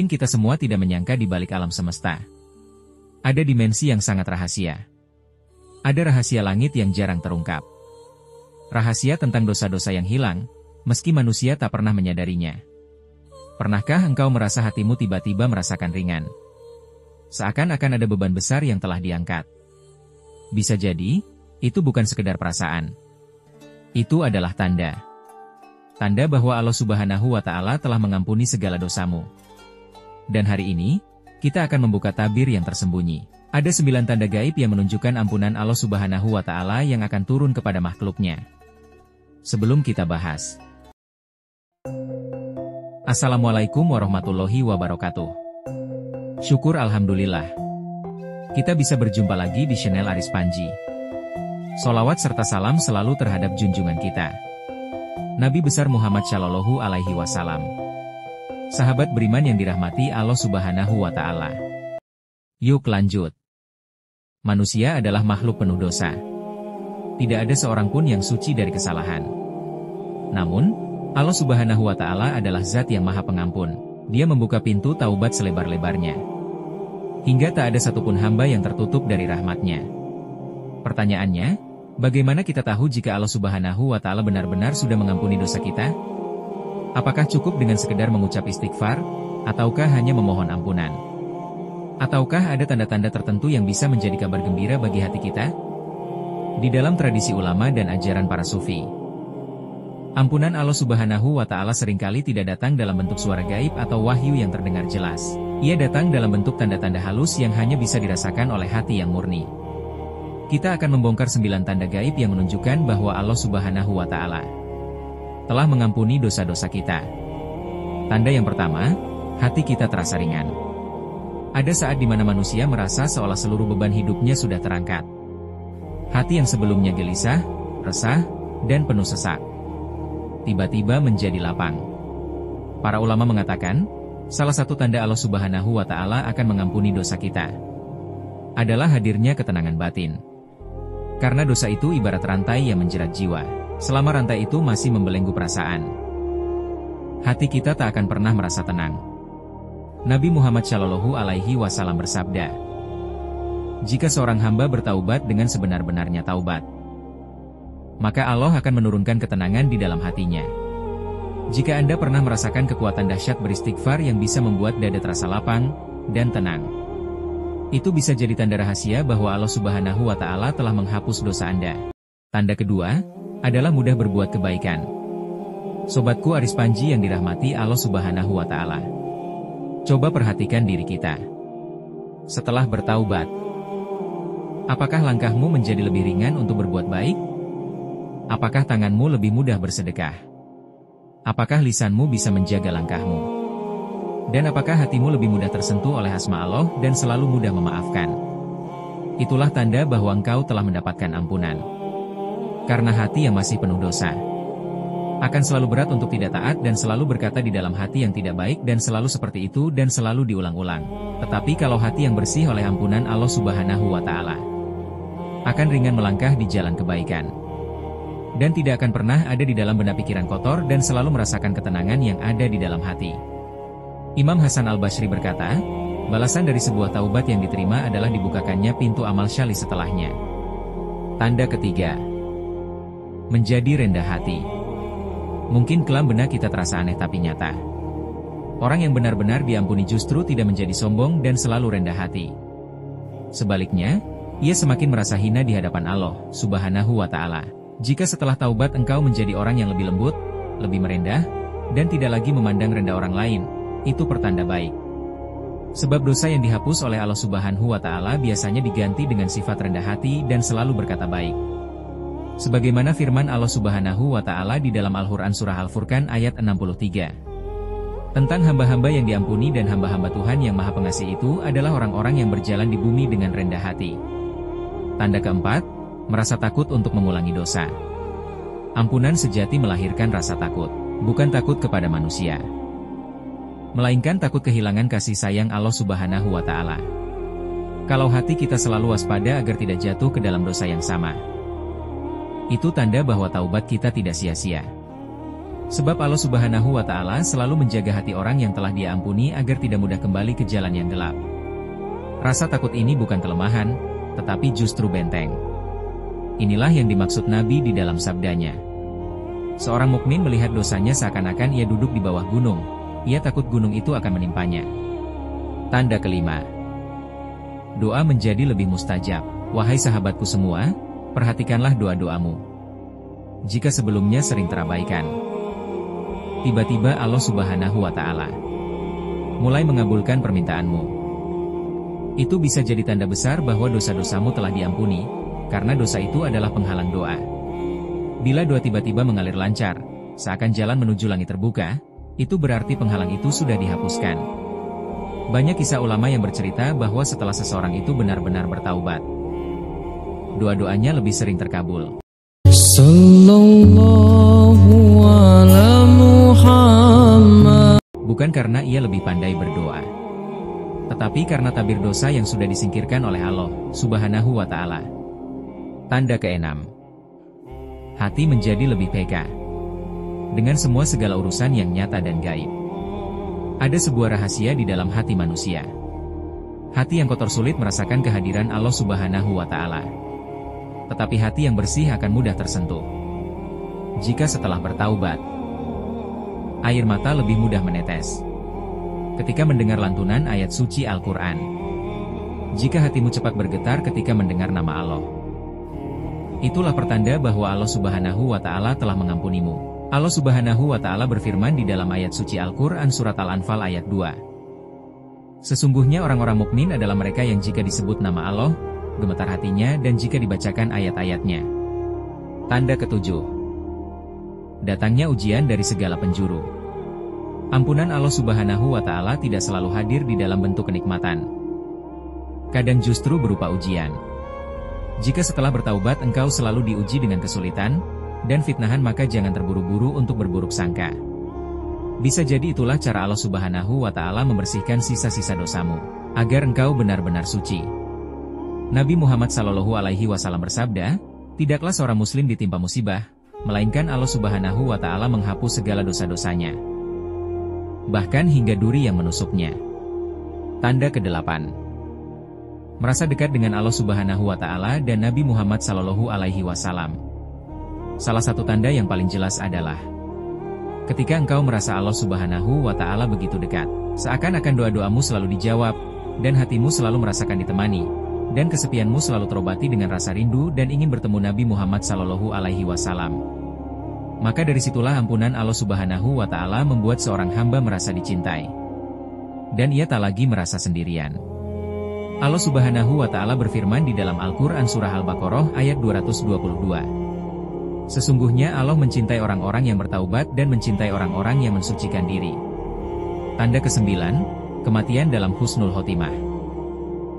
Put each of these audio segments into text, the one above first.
Mungkin kita semua tidak menyangka di balik alam semesta ada dimensi yang sangat rahasia. Ada rahasia langit yang jarang terungkap. Rahasia tentang dosa-dosa yang hilang, meski manusia tak pernah menyadarinya. Pernahkah engkau merasa hatimu tiba-tiba merasakan ringan? Seakan-akan ada beban besar yang telah diangkat. Bisa jadi, itu bukan sekedar perasaan. Itu adalah tanda. Tanda bahwa Allah Subhanahu wa Ta'ala telah mengampuni segala dosamu. Dan hari ini, kita akan membuka tabir yang tersembunyi. Ada 9 tanda gaib yang menunjukkan ampunan Allah Subhanahu wa Ta'ala yang akan turun kepada makhluknya. Sebelum kita bahas. Assalamualaikum warahmatullahi wabarakatuh. Syukur alhamdulillah. Kita bisa berjumpa lagi di channel Aris Panji. Sholawat serta salam selalu terhadap junjungan kita, Nabi besar Muhammad Shallallahu Alaihi Wasallam. Sahabat beriman yang dirahmati Allah Subhanahu wa Ta'ala. Yuk lanjut. Manusia adalah makhluk penuh dosa. Tidak ada seorang pun yang suci dari kesalahan. Namun, Allah Subhanahu wa Ta'ala adalah zat yang maha pengampun. Dia membuka pintu taubat selebar-lebarnya. Hingga tak ada satupun hamba yang tertutup dari rahmatnya. Pertanyaannya, bagaimana kita tahu jika Allah Subhanahu wa Ta'ala benar-benar sudah mengampuni dosa kita? Apakah cukup dengan sekedar mengucap istighfar, ataukah hanya memohon ampunan? Ataukah ada tanda-tanda tertentu yang bisa menjadi kabar gembira bagi hati kita? Di dalam tradisi ulama dan ajaran para sufi, ampunan Allah Subhanahu wa Ta'ala seringkali tidak datang dalam bentuk suara gaib atau wahyu yang terdengar jelas. Ia datang dalam bentuk tanda-tanda halus yang hanya bisa dirasakan oleh hati yang murni. Kita akan membongkar 9 tanda gaib yang menunjukkan bahwa Allah Subhanahu wa Ta'ala telah mengampuni dosa-dosa kita. Tanda yang pertama, hati kita terasa ringan. Ada saat di mana manusia merasa seolah seluruh beban hidupnya sudah terangkat. Hati yang sebelumnya gelisah, resah, dan penuh sesak, tiba-tiba menjadi lapang. Para ulama mengatakan, salah satu tanda Allah Subhanahu wa Ta'ala akan mengampuni dosa kita adalah hadirnya ketenangan batin. Karena dosa itu ibarat rantai yang menjerat jiwa. Selama rantai itu masih membelenggu perasaan, hati kita tak akan pernah merasa tenang. Nabi Muhammad Shallallahu Alaihi Wasallam bersabda, jika seorang hamba bertaubat dengan sebenar-benarnya taubat, maka Allah akan menurunkan ketenangan di dalam hatinya. Jika Anda pernah merasakan kekuatan dahsyat beristighfar yang bisa membuat dada terasa lapang dan tenang, itu bisa jadi tanda rahasia bahwa Allah Subhanahu wa Ta'ala telah menghapus dosa Anda. Tanda kedua adalah mudah berbuat kebaikan. Sobatku Aris Panji yang dirahmati Allah Subhanahu wa Ta'ala, coba perhatikan diri kita. Setelah bertaubat, apakah langkahmu menjadi lebih ringan untuk berbuat baik? Apakah tanganmu lebih mudah bersedekah? Apakah lisanmu bisa menjaga langkahmu? Dan apakah hatimu lebih mudah tersentuh oleh asma Allah dan selalu mudah memaafkan? Itulah tanda bahwa engkau telah mendapatkan ampunan. Karena hati yang masih penuh dosa akan selalu berat untuk tidak taat dan selalu berkata di dalam hati yang tidak baik dan selalu seperti itu dan selalu diulang-ulang. Tetapi kalau hati yang bersih oleh ampunan Allah Subhanahu wa Ta'ala akan ringan melangkah di jalan kebaikan. Dan tidak akan pernah ada di dalam benak pikiran kotor dan selalu merasakan ketenangan yang ada di dalam hati. Imam Hasan Al-Basri berkata, balasan dari sebuah taubat yang diterima adalah dibukakannya pintu amal syali setelahnya. Tanda ketiga, menjadi rendah hati. Mungkin kelam benak kita terasa aneh tapi nyata. Orang yang benar-benar diampuni justru tidak menjadi sombong dan selalu rendah hati. Sebaliknya, ia semakin merasa hina di hadapan Allah Subhanahu wa Ta'ala. Jika setelah taubat engkau menjadi orang yang lebih lembut, lebih merendah, dan tidak lagi memandang rendah orang lain, itu pertanda baik. Sebab dosa yang dihapus oleh Allah Subhanahu wa Ta'ala biasanya diganti dengan sifat rendah hati dan selalu berkata baik. Sebagaimana firman Allah Subhanahu wa Ta'ala di dalam Al-Quran Surah Al-Furqan ayat 63. Tentang hamba-hamba yang diampuni dan hamba-hamba Tuhan yang Maha Pengasih itu adalah orang-orang yang berjalan di bumi dengan rendah hati. Tanda keempat, merasa takut untuk mengulangi dosa. Ampunan sejati melahirkan rasa takut, bukan takut kepada manusia, melainkan takut kehilangan kasih sayang Allah Subhanahu wa Ta'ala. Kalau hati kita selalu waspada agar tidak jatuh ke dalam dosa yang sama, itu tanda bahwa taubat kita tidak sia-sia. Sebab Allah Subhanahu wa Ta'ala selalu menjaga hati orang yang telah Dia ampuni agar tidak mudah kembali ke jalan yang gelap. Rasa takut ini bukan kelemahan, tetapi justru benteng. Inilah yang dimaksud Nabi di dalam sabdanya. Seorang mukmin melihat dosanya seakan-akan ia duduk di bawah gunung, ia takut gunung itu akan menimpanya. Tanda kelima. Doa menjadi lebih mustajab. Wahai sahabatku semua, perhatikanlah doa-doamu. Jika sebelumnya sering terabaikan, tiba-tiba Allah Subhanahu wa Ta'ala mulai mengabulkan permintaanmu. Itu bisa jadi tanda besar bahwa dosa-dosamu telah diampuni, karena dosa itu adalah penghalang doa. Bila doa tiba-tiba mengalir lancar, seakan jalan menuju langit terbuka, itu berarti penghalang itu sudah dihapuskan. Banyak kisah ulama yang bercerita bahwa setelah seseorang itu benar-benar bertaubat, doa-doanya lebih sering terkabul. Sallallahu ala Muhammad. Bukan karena ia lebih pandai berdoa, tetapi karena tabir dosa yang sudah disingkirkan oleh Allah Subhanahu wa Ta'ala. Tanda keenam. Hati menjadi lebih peka dengan semua segala urusan yang nyata dan gaib. Ada sebuah rahasia di dalam hati manusia. Hati yang kotor sulit merasakan kehadiran Allah Subhanahu wa Ta'ala. Tetapi hati yang bersih akan mudah tersentuh. Jika setelah bertaubat, air mata lebih mudah menetes ketika mendengar lantunan ayat suci Al-Quran. Jika hatimu cepat bergetar ketika mendengar nama Allah, itulah pertanda bahwa Allah Subhanahu wa Ta'ala telah mengampunimu. Allah Subhanahu wa Ta'ala berfirman di dalam ayat suci Al-Quran surat Al-Anfal ayat 2. Sesungguhnya orang-orang mukmin adalah mereka yang jika disebut nama Allah, gemetar hatinya dan jika dibacakan ayat-ayatnya. Tanda ketujuh. Datangnya ujian dari segala penjuru. Ampunan Allah Subhanahu wa Ta'ala tidak selalu hadir di dalam bentuk kenikmatan. Kadang justru berupa ujian. Jika setelah bertaubat engkau selalu diuji dengan kesulitan dan fitnahan, maka jangan terburu-buru untuk berburuk sangka. Bisa jadi itulah cara Allah Subhanahu wa Ta'ala membersihkan sisa-sisa dosamu, agar engkau benar-benar suci. Nabi Muhammad SAW bersabda, tidaklah seorang muslim ditimpa musibah, melainkan Allah Subhanahu wa Ta'ala menghapus segala dosa-dosanya, bahkan hingga duri yang menusuknya. Tanda kedelapan. Merasa dekat dengan Allah Subhanahu wa Ta'ala dan Nabi Muhammad SAW. Salah satu tanda yang paling jelas adalah ketika engkau merasa Allah Subhanahu wa Ta'ala begitu dekat, seakan-akan doa-doamu selalu dijawab, dan hatimu selalu merasakan ditemani, dan kesepianmu selalu terobati dengan rasa rindu dan ingin bertemu Nabi Muhammad SAW. Maka dari situlah ampunan Allah Subhanahu wa Ta'ala membuat seorang hamba merasa dicintai, dan ia tak lagi merasa sendirian. Allah Subhanahu wa Ta'ala berfirman di dalam Al-Quran surah Al-Baqarah ayat 222. Sesungguhnya Allah mencintai orang-orang yang bertaubat dan mencintai orang-orang yang mensucikan diri. Tanda kesembilan, kematian dalam husnul khotimah.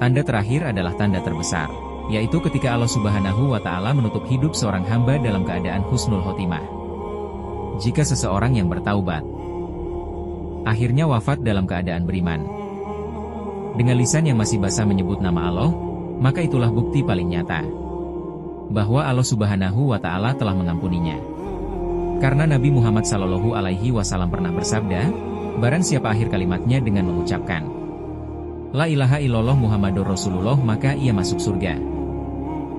Tanda terakhir adalah tanda terbesar, yaitu ketika Allah Subhanahu wa Ta'ala menutup hidup seorang hamba dalam keadaan husnul khotimah. Jika seseorang yang bertaubat akhirnya wafat dalam keadaan beriman, dengan lisan yang masih basah menyebut nama Allah, maka itulah bukti paling nyata bahwa Allah Subhanahu wa Ta'ala telah mengampuninya. Karena Nabi Muhammad SAW pernah bersabda, barang siapa akhir kalimatnya dengan mengucapkan La ilaha illallah Muhammadur Rasulullah, maka ia masuk surga.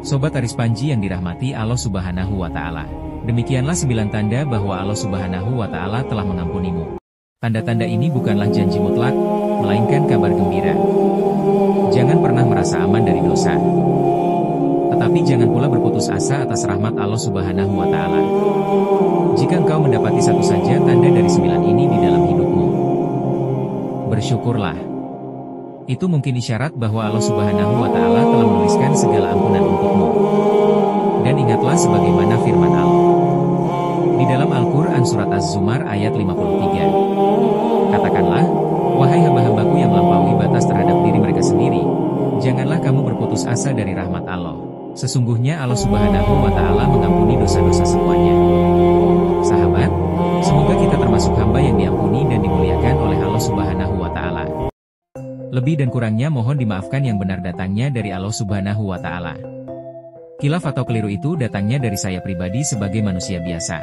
Sobat Aris Panji yang dirahmati Allah Subhanahu wa Ta'ala, demikianlah 9 tanda bahwa Allah Subhanahu wa Ta'ala telah mengampunimu. Tanda-tanda ini bukanlah janji mutlak, melainkan kabar gembira. Jangan pernah merasa aman dari dosa, tetapi jangan pula berputus asa atas rahmat Allah Subhanahu wa Ta'ala. Jika engkau mendapati satu saja tanda dari 9 ini di dalam hidupmu, bersyukurlah. Itu mungkin isyarat bahwa Allah Subhanahu wa Ta'ala telah menuliskan segala ampunan untukmu. Dan ingatlah sebagaimana firman Allah di dalam Al-Quran surat Az-Zumar ayat 53. Katakanlah, wahai hamba-hambaku yang melampaui batas terhadap diri mereka sendiri, janganlah kamu berputus asa dari rahmat Allah. Sesungguhnya Allah Subhanahu wa Ta'ala mengampuni dosa-dosa semuanya. Sahabat, semoga kita termasuk hamba yang diampuni dan dimuliakan oleh Allah Subhanahu wa Ta'ala. Lebih dan kurangnya mohon dimaafkan, yang benar datangnya dari Allah Subhanahu wa Ta'ala. Khilaf atau keliru itu datangnya dari saya pribadi sebagai manusia biasa.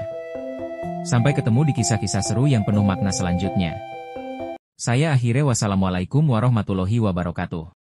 Sampai ketemu di kisah-kisah seru yang penuh makna selanjutnya. Saya akhirnya wassalamualaikum warahmatullahi wabarakatuh.